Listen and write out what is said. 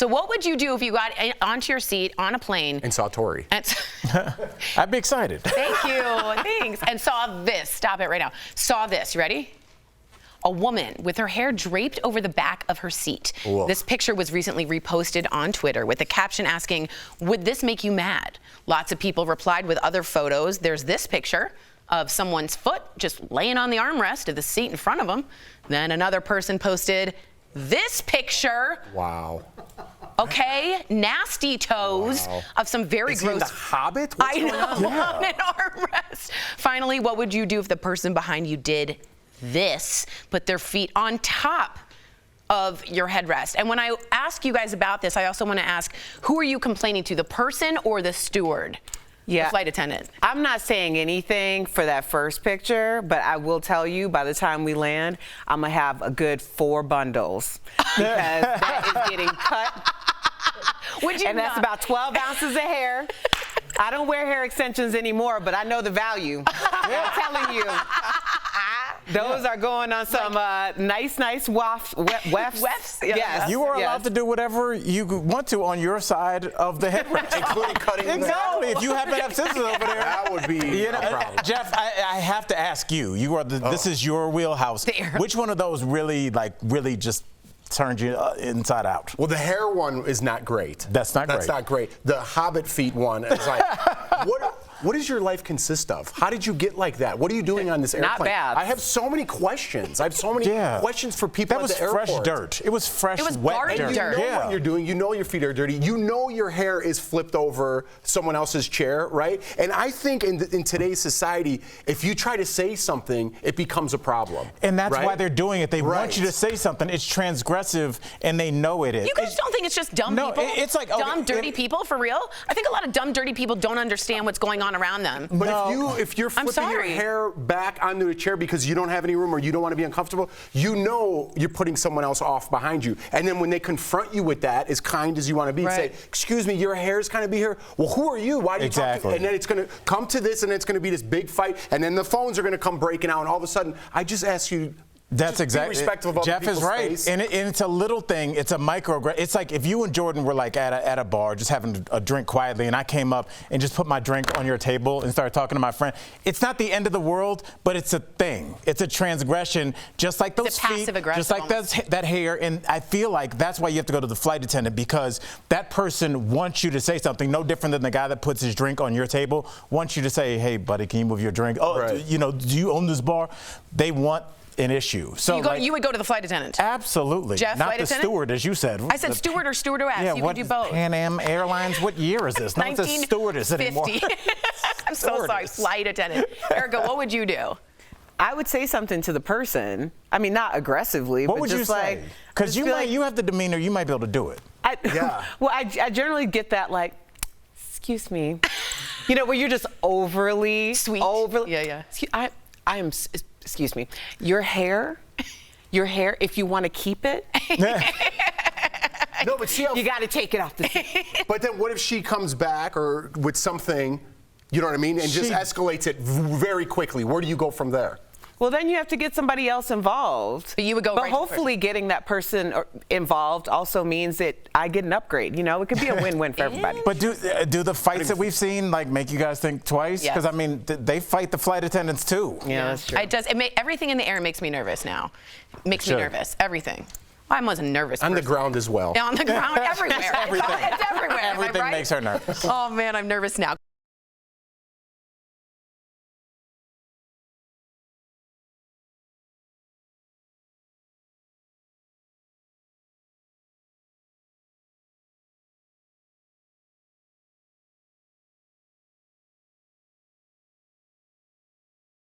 So what would you do if you got onto your seat on a plane and saw Tori? I'd be excited. Thank you. Thanks. And saw this. Stop it right now. Saw this. You ready? A woman with her hair draped over the back of her seat. Whoa. This picture was recently reposted on Twitter with a caption asking, "Would this make you mad?" Lots of people replied with other photos. There's this picture of someone's foot just laying on the armrest of the seat in front of them. Then another person posted this picture. Wow. Okay, nasty toes of some very Is gross. he in The Hobbit? What's I going know, on? on an armrest. Finally, what would you do if the person behind you did this? Put their feet on top of your headrest. And when I ask you guys about this, I also want to ask, who are you complaining to, the person or the steward? Yeah. The flight attendant. I'm not saying anything for that first picture, but I will tell you by the time we land, I'm going to have a good 4 bundles because that is getting cut. Would you And that's about 12 ounces of hair. I don't wear hair extensions anymore, but I know the value. I'm telling you. Those are going on some nice wefts. Wefts? Yeah. Yes. You are allowed yes. to do whatever you want to on your side of the headrest. Including cutting the hair? Exactly. If you happen to have scissors over there. That would be a problem. Jeff, I have to ask you. You are this is your wheelhouse. Which one of those really just turned you inside out? Well, the hair one is not great. That's not great. That's not great. The Hobbit feet one is like, what does your life consist of? How did you get like that? What are you doing on this airplane? Not bad. I have so many questions. I have so many questions for people That at the airport. was fresh dirt. It was fresh, It was wet barred dirt. You know dirt. what you're doing. You know your feet are dirty. You know your hair is flipped over someone else's chair, right? And I think in today's society, if you try to say something, it becomes a problem. And that's right? why they're doing it. They want you to say something. It's transgressive, and they know it is. You guys don't think it's just dumb No, people? it's like, dumb, dirty people, for real? I think a lot of dumb, dirty people don't understand what's going on around them. But if you're flipping your hair back onto a chair because you don't have any room or you don't want to be uncomfortable, you know you're putting someone else off behind you. And then when they confront you with that, as kind as you want to be, say, "Excuse me, your hair's kind of be here." Well, who are you? Why do you talk to me? And then it's going to come to this, and it's going to be this big fight, and then the phones are going to come breaking out, and all of a sudden, I just ask you. That's exactly. Respectful of other Jeff is right, space. and it's a little thing. It's a micro. It's like if you and Jordan were like at a bar, just having a drink quietly, and I came up and just put my drink on your table and started talking to my friend. It's not the end of the world, but it's a thing. It's a transgression, just like those feet, just like that hair. And I feel like that's why you have to go to the flight attendant, because that person wants you to say something. No different than the guy that puts his drink on your table wants you to say, "Hey, buddy, can you move your drink? Oh, do you own this bar?" They want an issue. So you would go to the flight attendant? Absolutely. Jeff, not flight the attendant? steward, as you said. I said steward or stewardess. Yeah, you could do both. Pan Am Airlines, what year is this? No, it's a stewardess anymore. I'm so sorry, flight attendant. Erica, what would you do? I would say something to the person. I mean, not aggressively, what but would just you say? Because you have the demeanor, you might be able to do it. Well, I generally get that, like, "Excuse me," you know, where you're just overly sweet. Yeah. I am. Excuse me. Your hair, if you want to keep it, no, but see how you got to take it off the seat. But then what if she comes back or with something, you know what I mean, and just escalates it very quickly? Where do you go from there? Well, then you have to get somebody else involved. But you would go But right to the hopefully getting that person involved also means that I get an upgrade. You know, it could be a win-win for everybody. But do the fights that we've seen make you guys think twice? Because I mean, they fight the flight attendants too. Yeah, that's true. It does. Everything in the air makes me nervous now. It makes me nervous. Everything. I wasn't nervous. On the ground as well. On the ground, everywhere. Everything. It's everywhere. Everything makes her nervous. Oh man, I'm nervous now.